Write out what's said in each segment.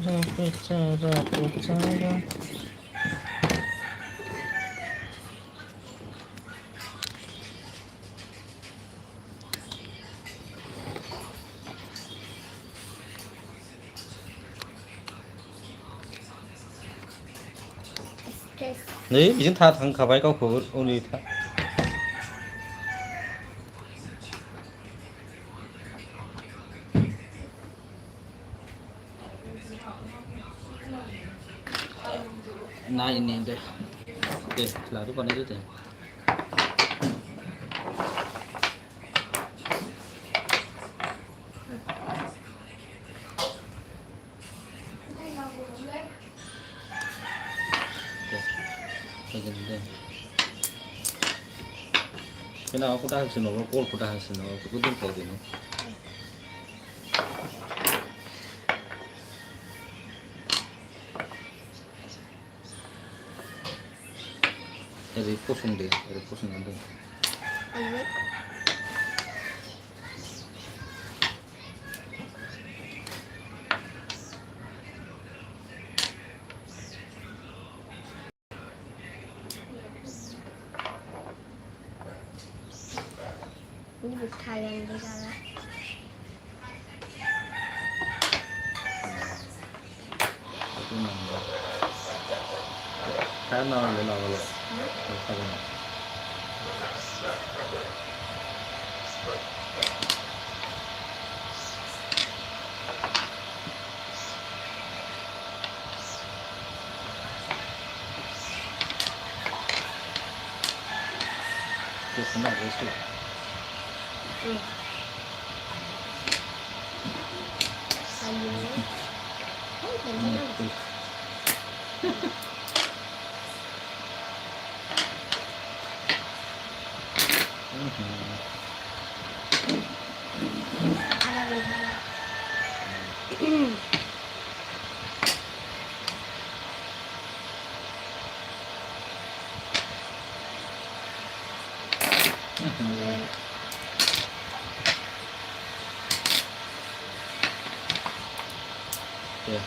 bicara, bicara. Đấy, chúng ta thằng khả vai cao khổ only ta. Này ini deh. Oke, lalu pada itu deh. Oke, begini deh. Kenapa aku dah hasil nol, aku dah hasil nol, aku tuh kayak gini. Dari pusing deh, dari pusing nanti. Ayo. Ini Thailand đi ra đó. Khá non để nào rồi. Cái phần này cái gì? Ayo. Hey, bener. Ada lagi. Yeah.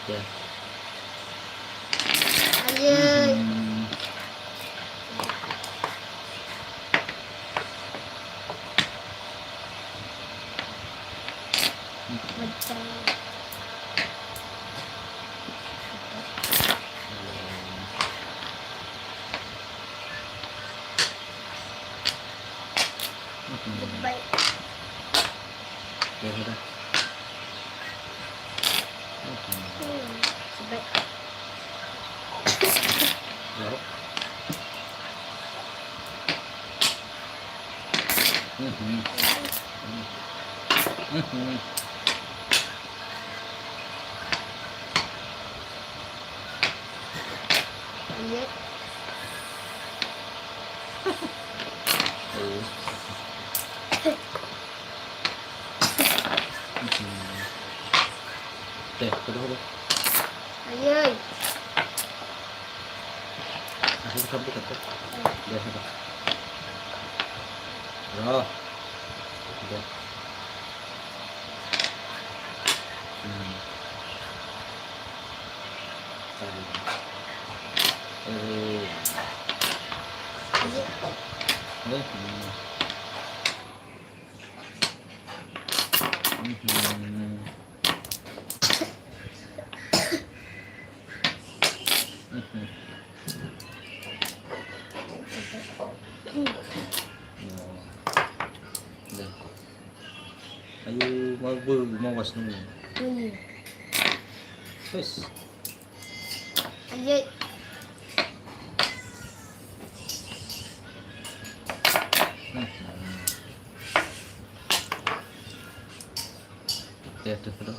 Yeah. Ayo. Macam. Baik. Ya sudah. Baik. Jawab. Ayo. Deh, udah. Ayo. Akhirnya kamu kata. Deh, udah. Udah. Udah. Ayo mau was nunggu. Wes. Ayo. Ya, udah.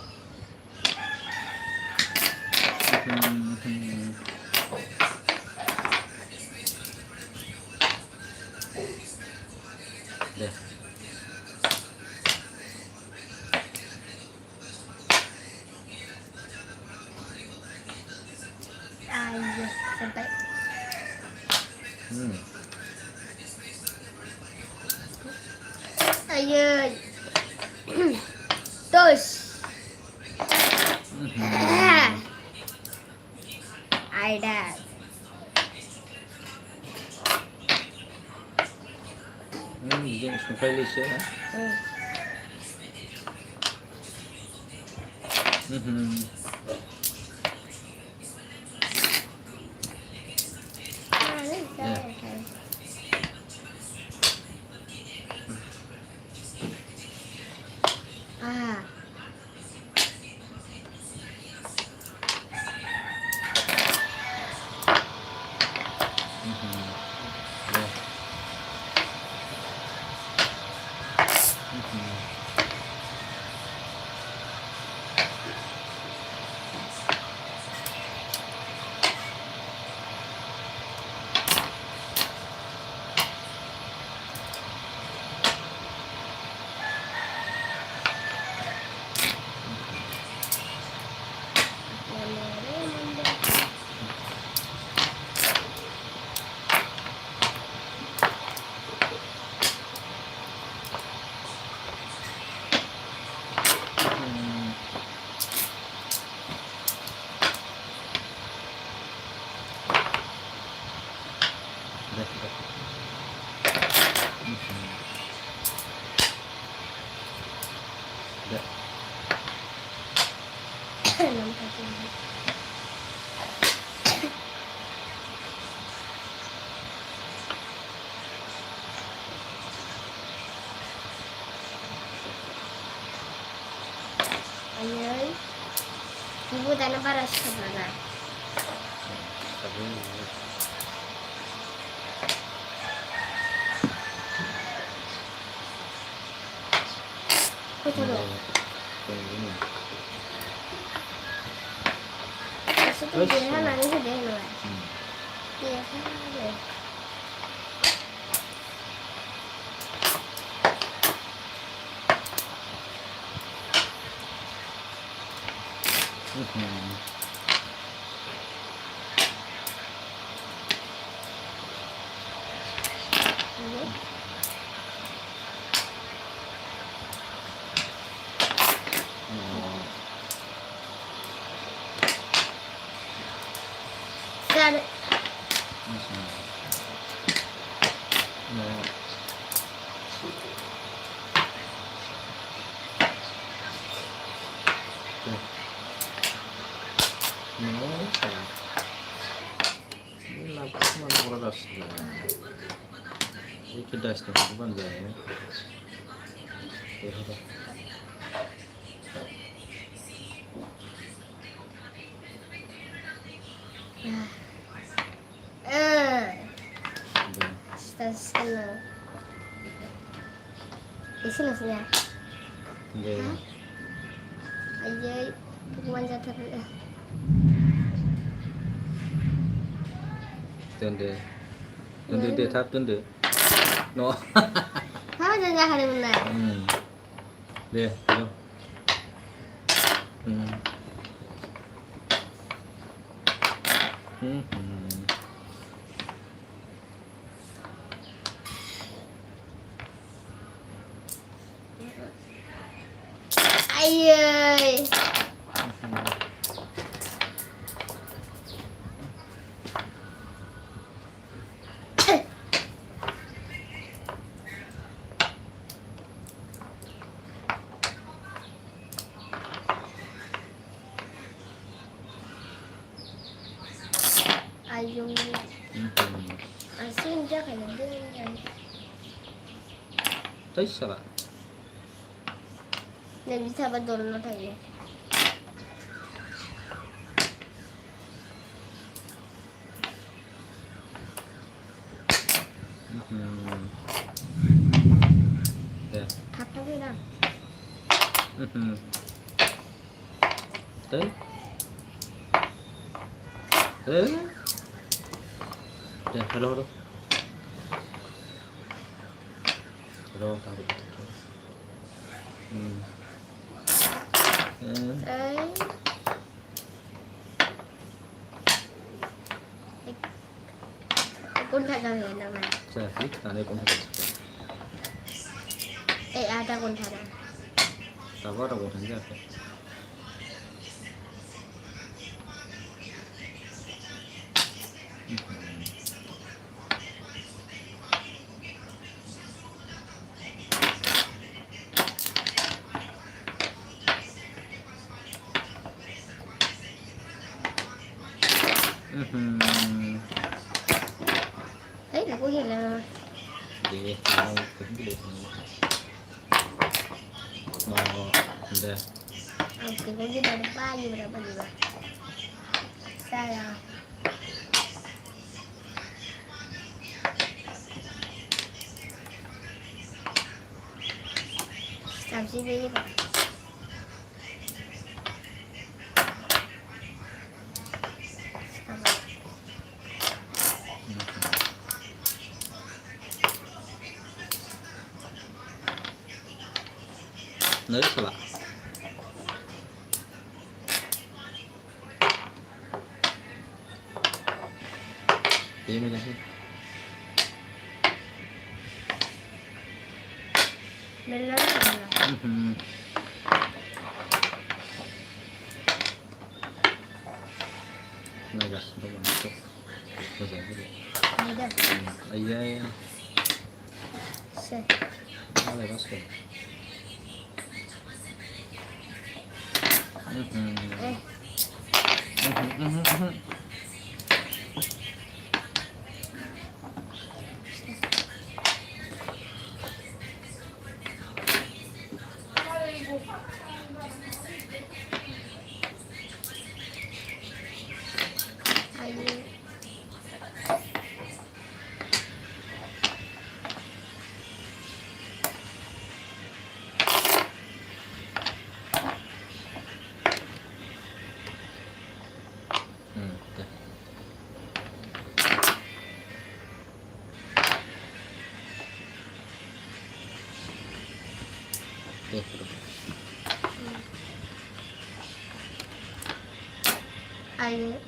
Deh. Ayo, sampai. Ayo. Terus. Ada. Bigyan mo kay Alicia, ha? Ah. Ayo. Ibu tanah paras kemana? Kau coba. Itu dia nanti sudah mulai. Iya kan? Ada. Itu das tuh, bukan ya? Senang. Isi nasinya. Iya. Aja, manjat terus ya. Tunde deh, tap tunde. No. Kamu jangan hari benar. Deh, ayo. Ayo. Ayo. Asin dia kayak dia. Tay salah. Nggak bisa betul kayaknya. Ya. Apa bilang? Tay. Ya, halo. Halo, taruh gitu. 꼰타가 왜 나와? 자, 이 안에 꼼짝 있을 에 아다 꼰타다. 나봐라고 생각해. Đấy là có gì là để nào cũng được mà để thì có gì là ba gì là bao nhiêu? Sao à? Làm gì đi vậy? nới sao lại tí mới ra Lên lớn rồi. này gạt đâu mà nó bây giờ cái gì Đi đâu? ấy đây Xe. nó này nó sửa Ê. được. Được, được. Ai ai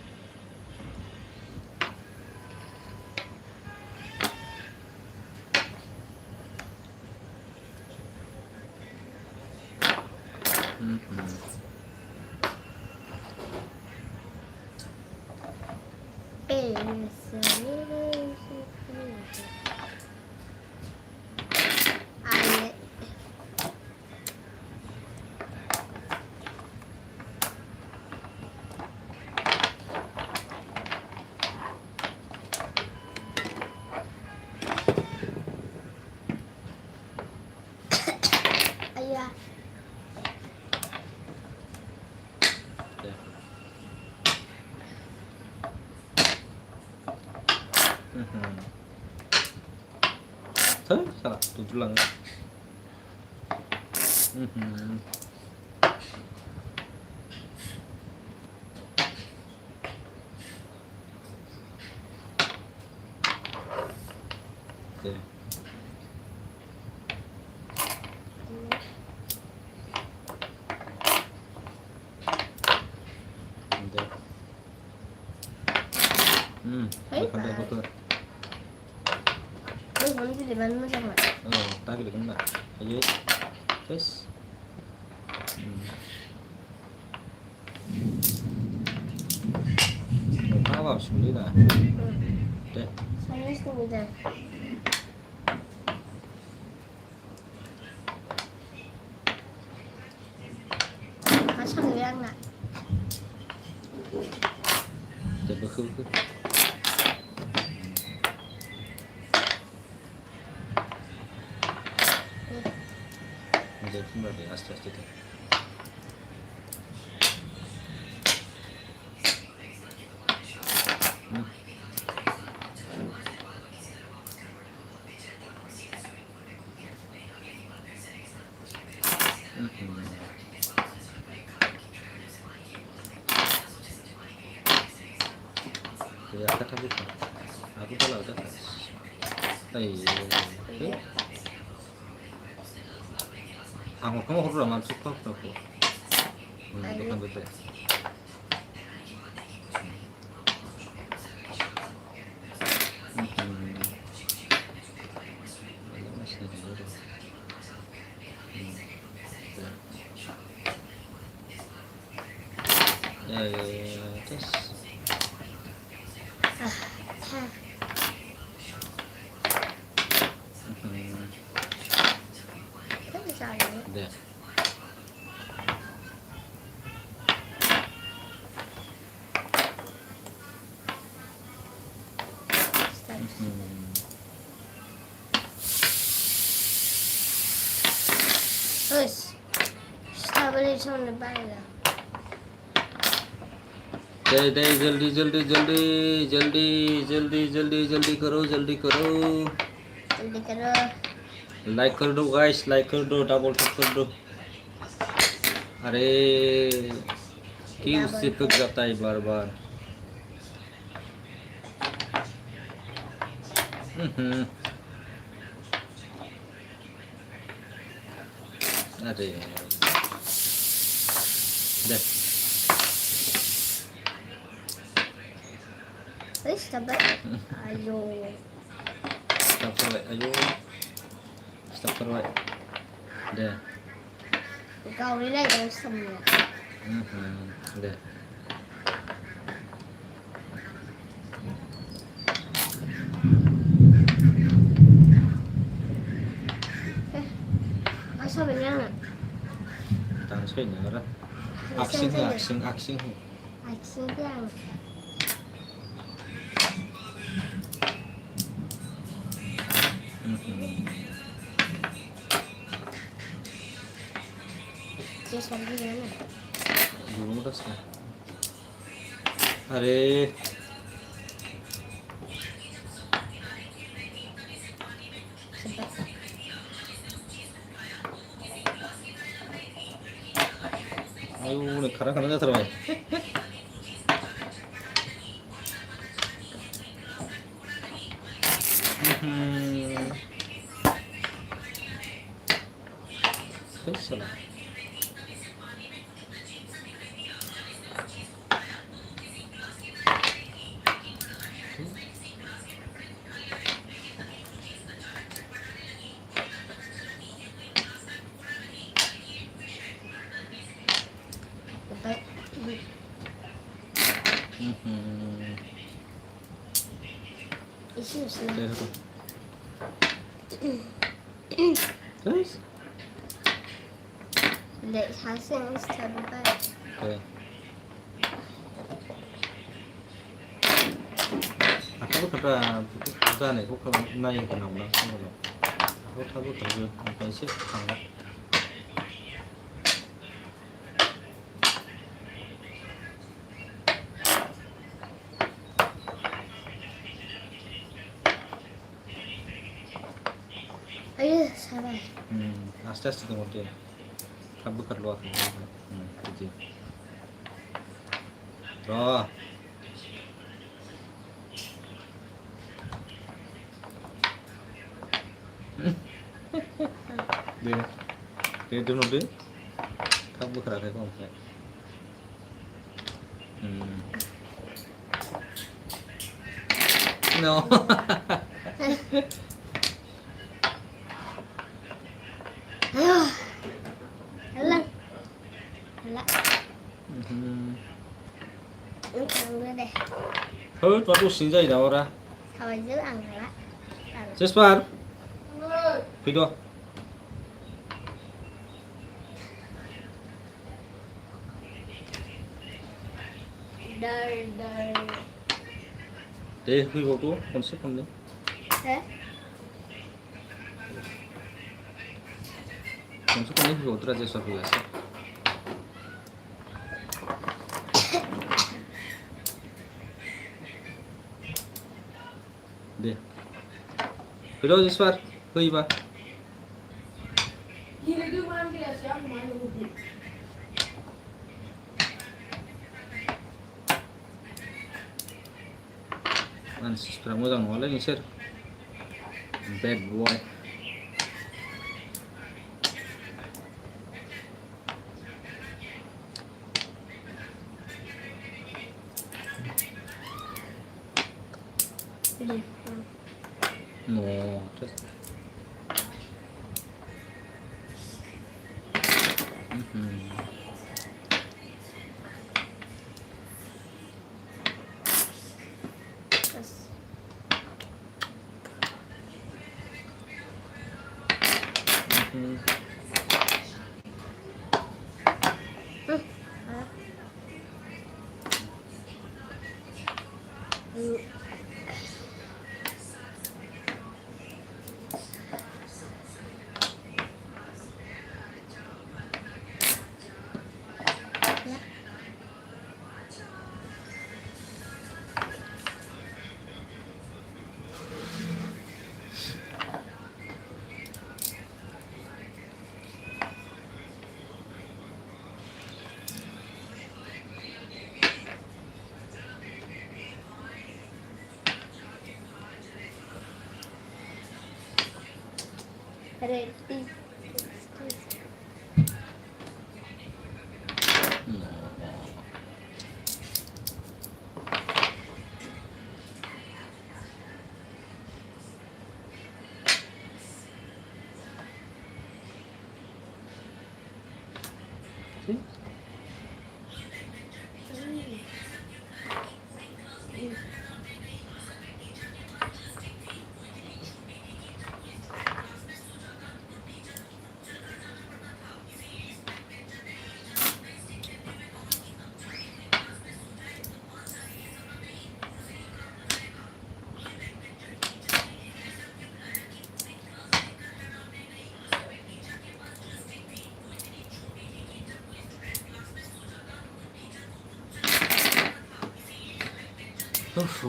ai da. Được. Thế sao lại tụt lần okay. Được. Thấy Được, mà. được, được. Nó vẫn cái gì mà nó trong này. Tay cái đứng lại ở dưới yes. Phá vào xử lý lại đây Sao nó không bây giờ? Nó sao người ăn lại? để được khư 이제 신발이 아스트라스트 Jadi aku tak buka. Aku kalau udah tak. Aku kamu harus ramah suka aku. Bukan betul. terus. Ha. Kan bisa aja. Udah. Terus. Strawberry on the bottom. जल्दी जल्दी जल्दी जल्दी जल्दी जल्दी जल्दी जल्दी करो जल्दी करो जल्दी करो लाइक कर दो गाइस लाइक कर दो डबल टैप कर दो अरे क्यों चिपक जाता है बार बार अरे देख Terus sabar. Ayo. stop right ayo stop right deh Kau ni lah yang semua. deh Masa benar? tangan saya nyara aksing aksing aksing Aksi yang. Terus lagi mana? belum udah sih अरे Sebab. ayo nih kadang-kadang terbaik salah Sebab. Isi sih. terus Lihat hasil sabar. oke aku kata nih aku kalau naik ke nomor aku terus apa sih sangat Ayo sabar. astas kemudian kamu keluar kecil roh dia dulu deh kamu kerana kamu no Ayo. Alang. Alang. Ini kan gue deh. thôi baru sinjai dah orang Kau aja angkat. Cespar video Dar. deh video tuh konsep kan nih Hah? konsep kan nih video tuh aja suatu biasa deh video Cespar koi ba Cespar moja nolak nih sir bad boy Ini. no terus Hmm. Ayo. Ya. Ready. Uff.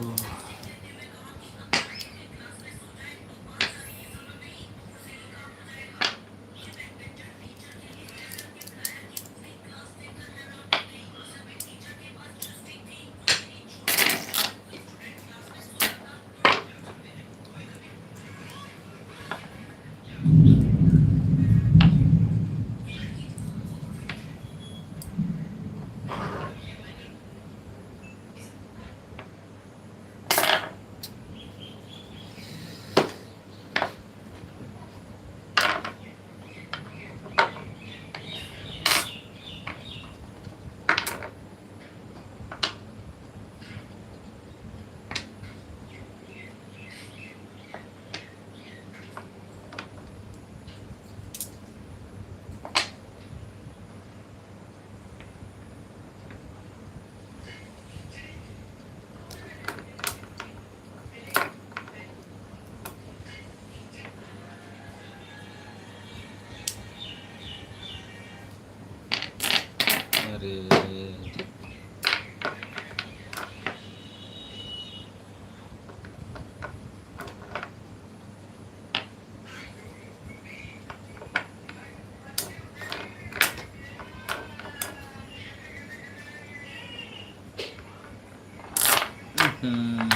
अरे हम्म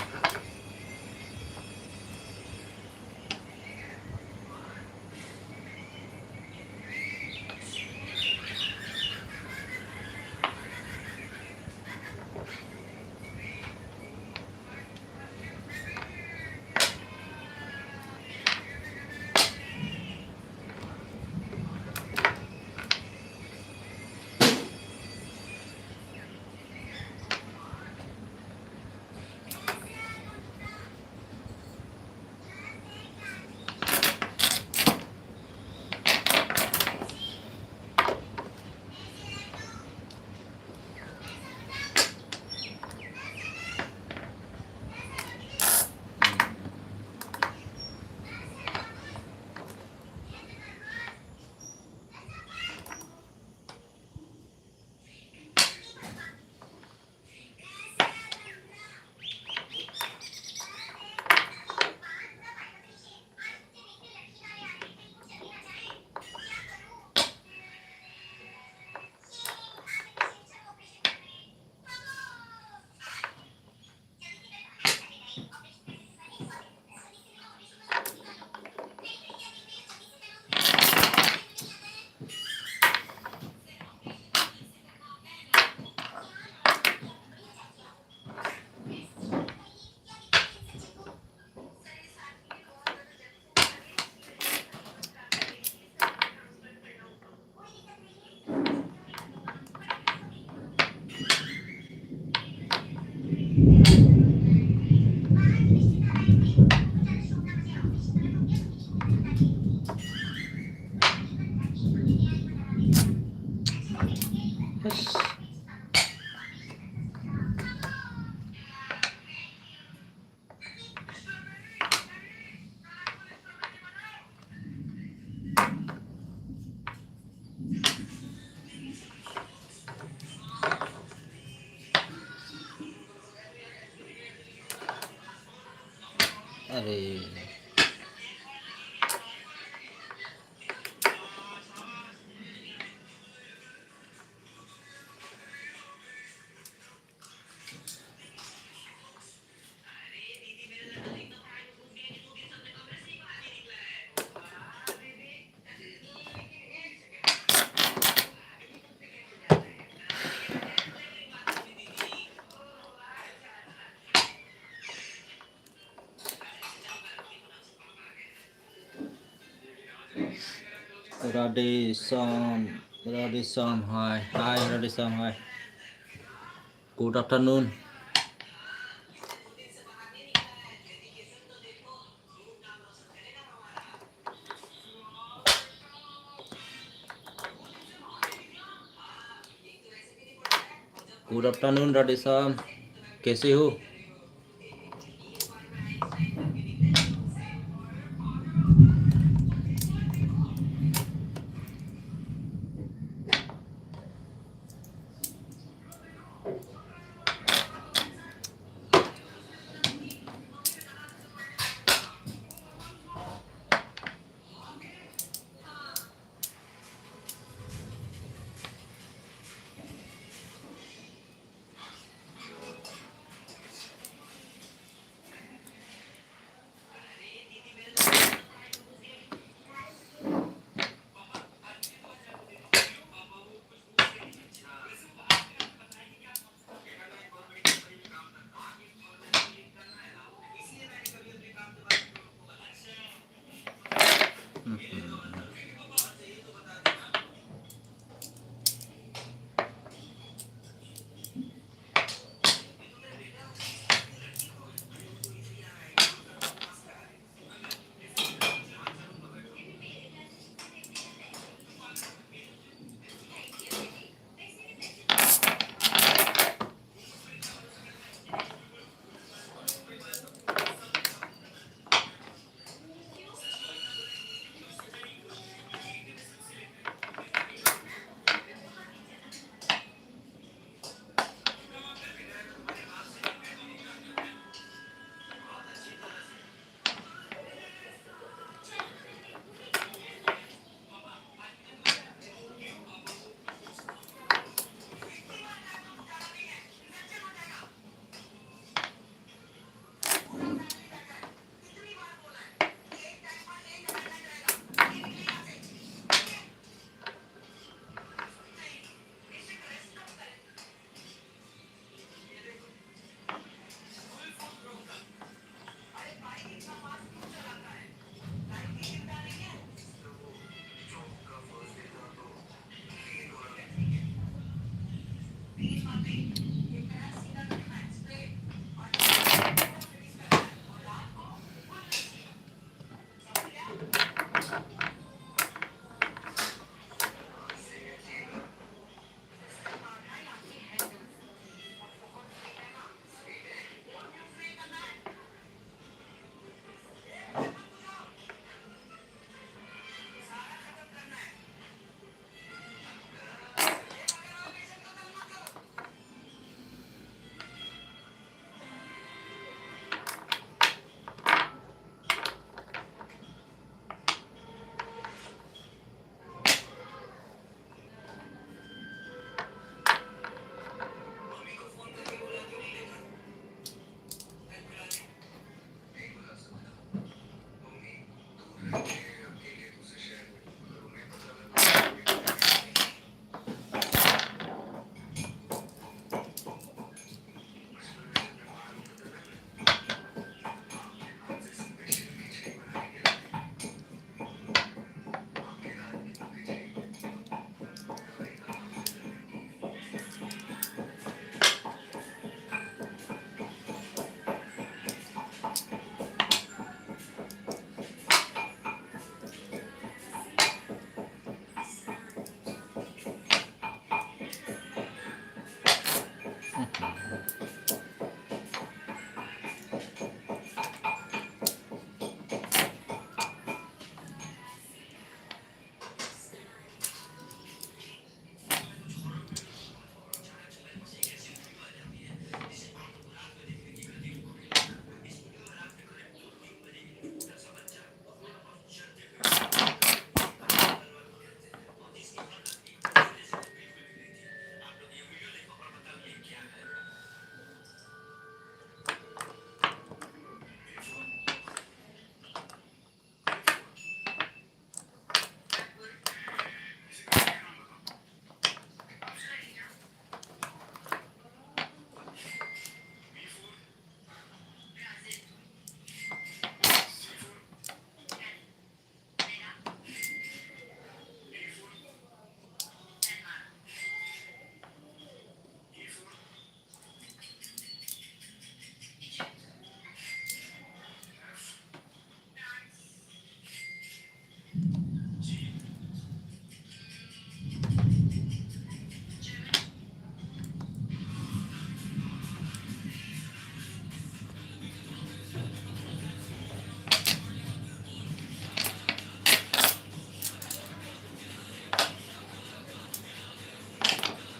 अरे Radhe Sam, hi, hi, Radhe Sam, hi. Good afternoon. Good afternoon Radhe Shyam, कैसे हो?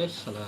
फिर साला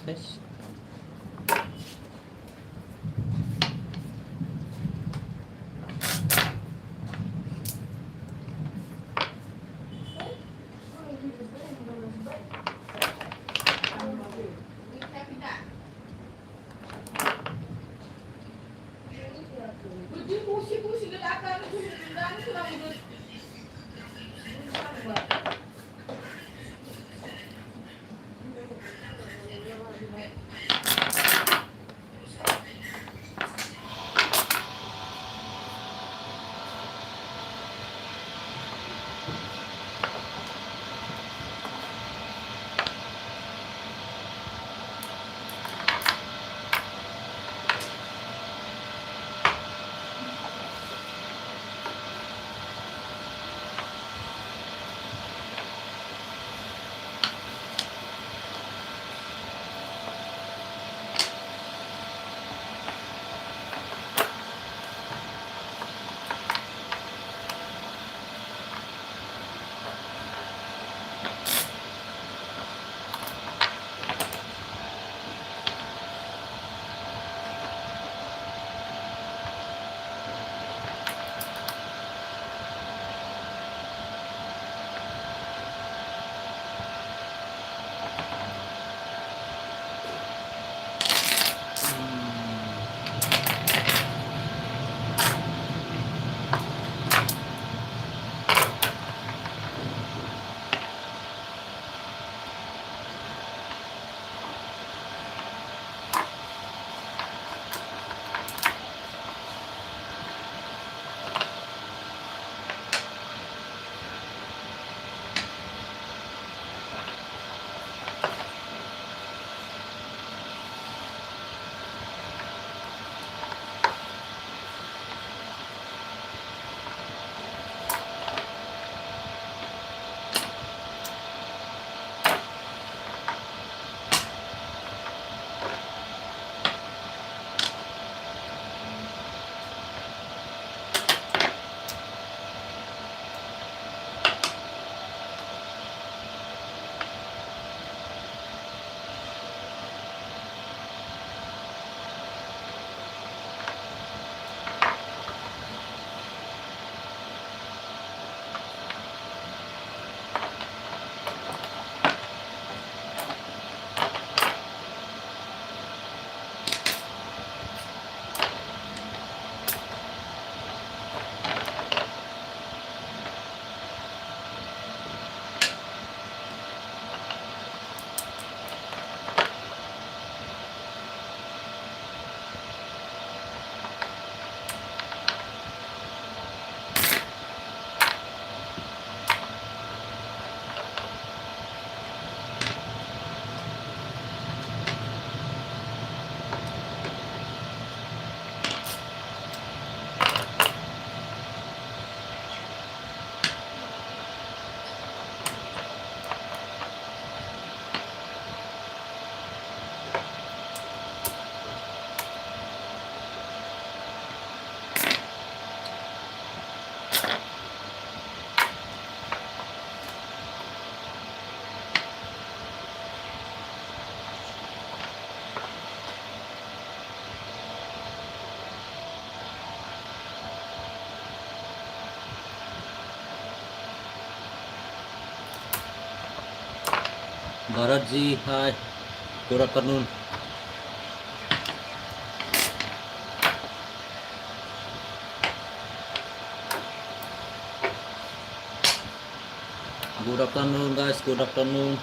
Guys. Bharat ji, hi. Good afternoon. Good afternoon, guys. Good afternoon.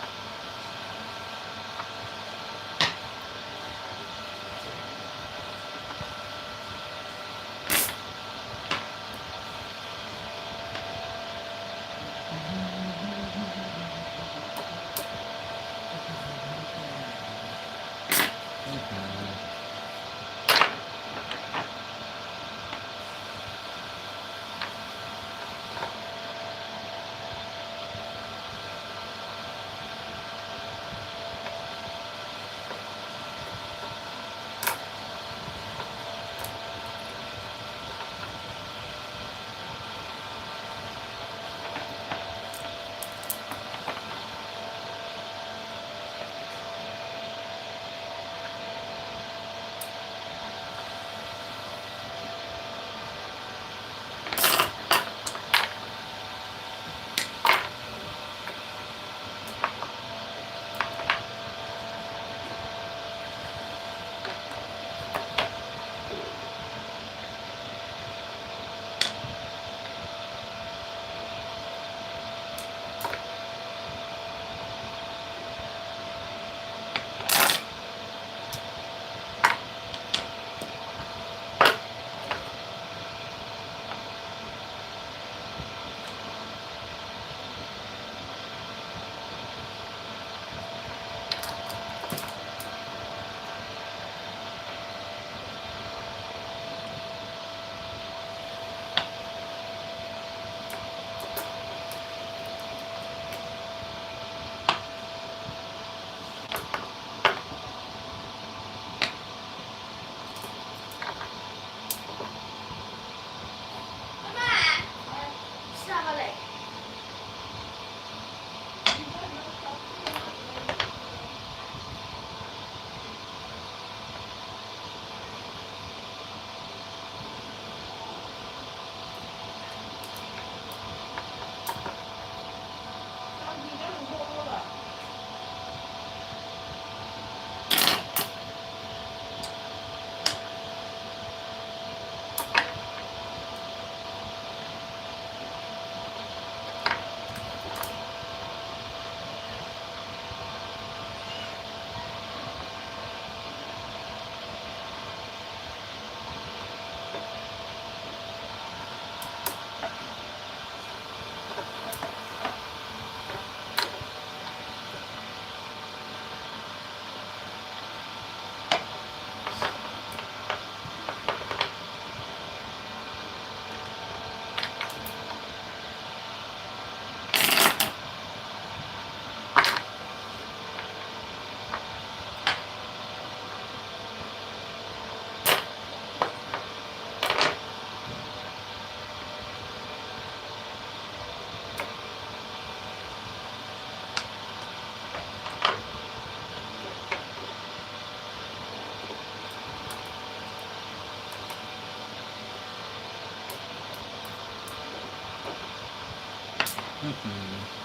Mhm.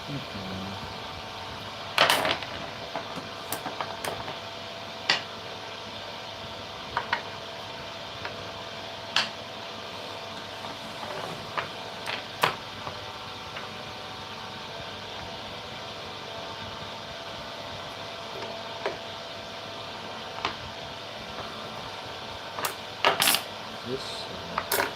Mhm. Yes.